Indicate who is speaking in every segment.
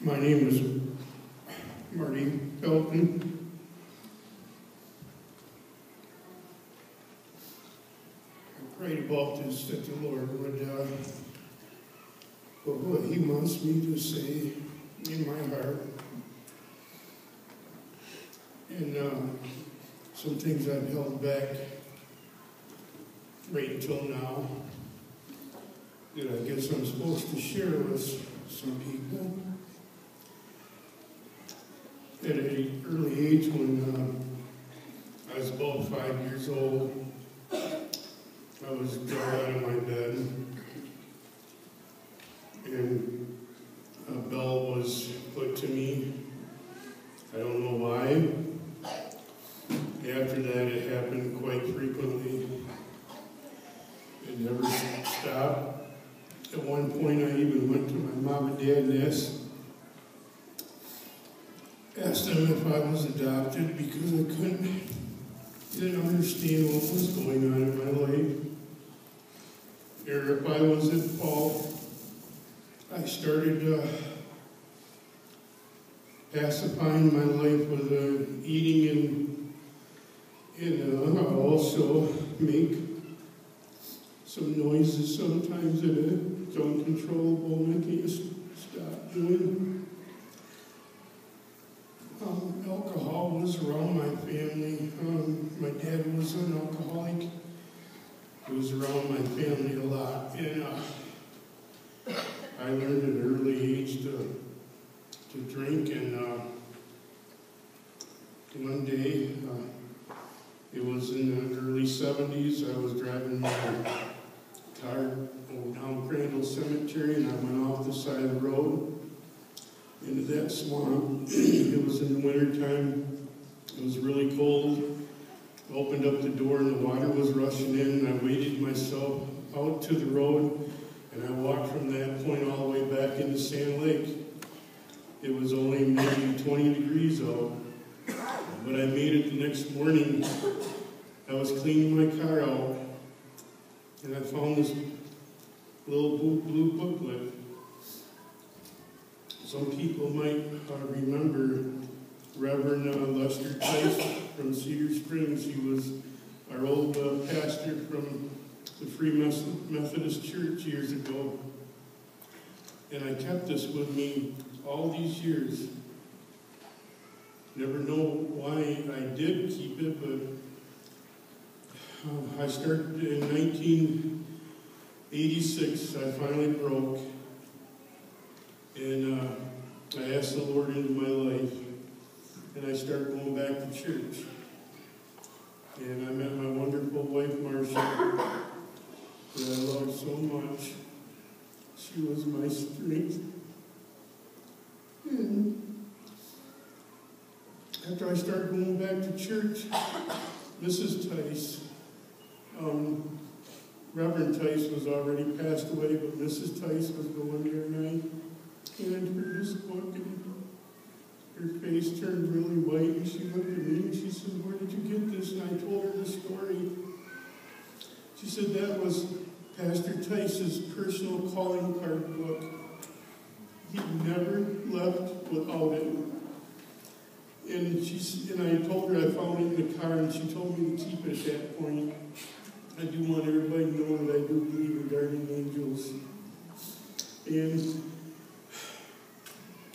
Speaker 1: My name is Marty Helton. I prayed about this, that the Lord would put what He wants me to say in my heart. And some things I've held back right until now that I guess I'm supposed to share with some people. At an early age, when I was about 5 years old, I was dragged out of my bed, and a bell was put to me. I don't know why. After that, it happened quite frequently. It never stopped. At one point, I even went to my mom and dad and asked them if I was adopted, because I didn't understand what was going on in my life. Or if I was at fault. I started pacifying my life with eating, and I also make some noises sometimes that it's uncontrollable and I can't stop doing. Alcohol was around my family. My dad was an alcoholic. It was around my family a lot. And I learned at an early age to drink. And one day, it was in the early 70s, I was driving my car down Crandall Cemetery, and I went off the side of the road into that swamp. It was in the wintertime. It was really cold. I opened up the door and the water was rushing in, and I waded myself out to the road, and I walked from that point all the way back into Sand Lake. It was only maybe 20 degrees out, but I made it the next morning. I was cleaning my car out, and I found this little blue booklet. Some people might remember Reverend Lester Tice from Cedar Springs. He was our old pastor from the Free Methodist Church years ago. And I kept this with me all these years. Never know why I did keep it, but I started in 1986. I finally broke. And I asked the Lord into my life, and I started going back to church. And I met my wonderful wife, Marcia, that I loved so much. She was my strength. And after I started going back to church, Mrs. Tice, Reverend Tice was already passed away, but Mrs. Tice was going there, and I handed her this book, and her face turned really white, and she looked at me and she said, "Where did you get this?" And I told her the story. She said that was Pastor Tice's personal calling card book. He never left without it. And I told her I found it in the car, and she told me to keep it at that point. I do want everybody to know that I do believe in guardian angels. And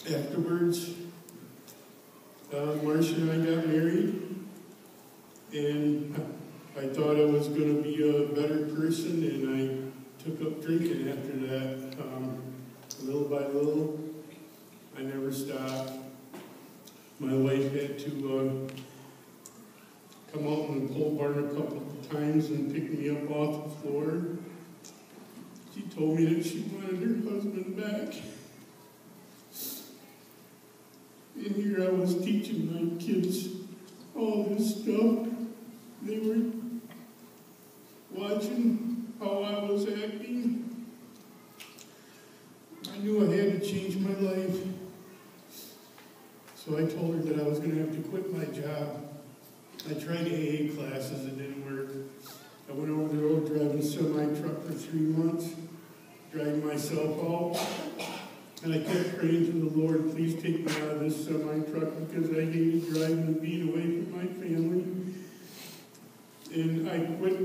Speaker 1: afterwards, Marcia and I got married, and I thought I was going to be a better person, and I took up drinking after that. Little by little, I never stopped. My wife had to come out in the pole barn a couple of times and pick me up off the floor. She told me that she wanted her husband back. And here I was teaching my kids all this stuff. They were watching how I was acting. I knew I had to change my life. So I told her that I was going to have to quit my job. I tried AA classes, it didn't work. I went over the road driving a semi-truck for 3 months, dragged myself out. And I kept praying to the Lord, please take me out of this semi-truck because I hated driving and being away from my family. And I quit.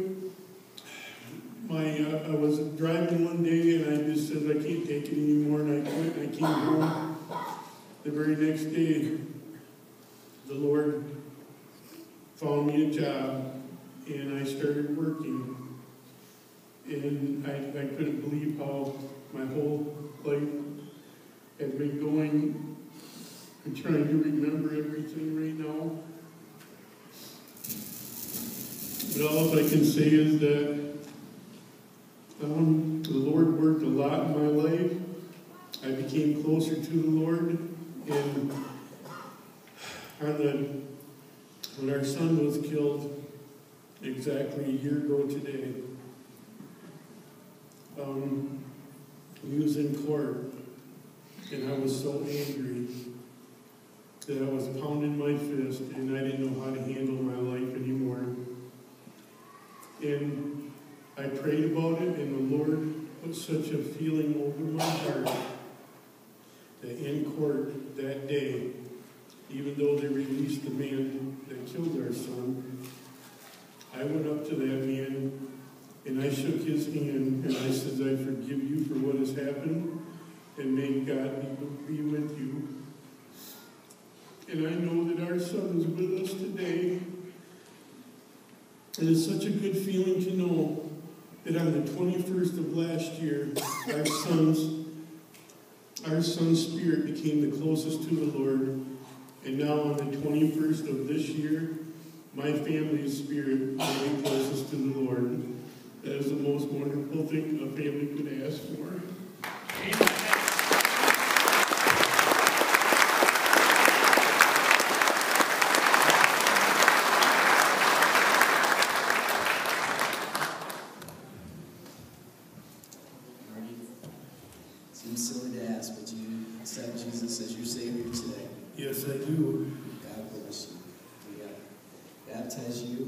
Speaker 1: I was driving one day and I just said, I can't take it anymore, and I quit, and I came home. The very next day, the Lord found me a job, and I started working. And I couldn't believe how my whole life had been going. I'm trying to remember everything right now. But all I can say is that the Lord worked a lot in my life. I became closer to the Lord. And when our son was killed exactly a year ago today, he was in court, and I was so angry that I was pounding my fist, and I didn't know how to handle my life anymore. And I prayed about it, and the Lord put such a feeling over my heart that in court that day, even though they released the man that killed our son, I went up to that man and I shook his hand and I said, I forgive you for what has happened, and may God be with you. And I know that our son is with us today. And it's such a good feeling to know that on the 21st of last year, our son's spirit became the closest to the Lord. And now on the 21st of this year, my family's spirit will be closest to the Lord. That is the most wonderful thing a family could ask for. Amen.
Speaker 2: Seems silly to ask, but do you accept Jesus as your Savior today?
Speaker 1: Yes, I do.
Speaker 2: God bless you. We baptize you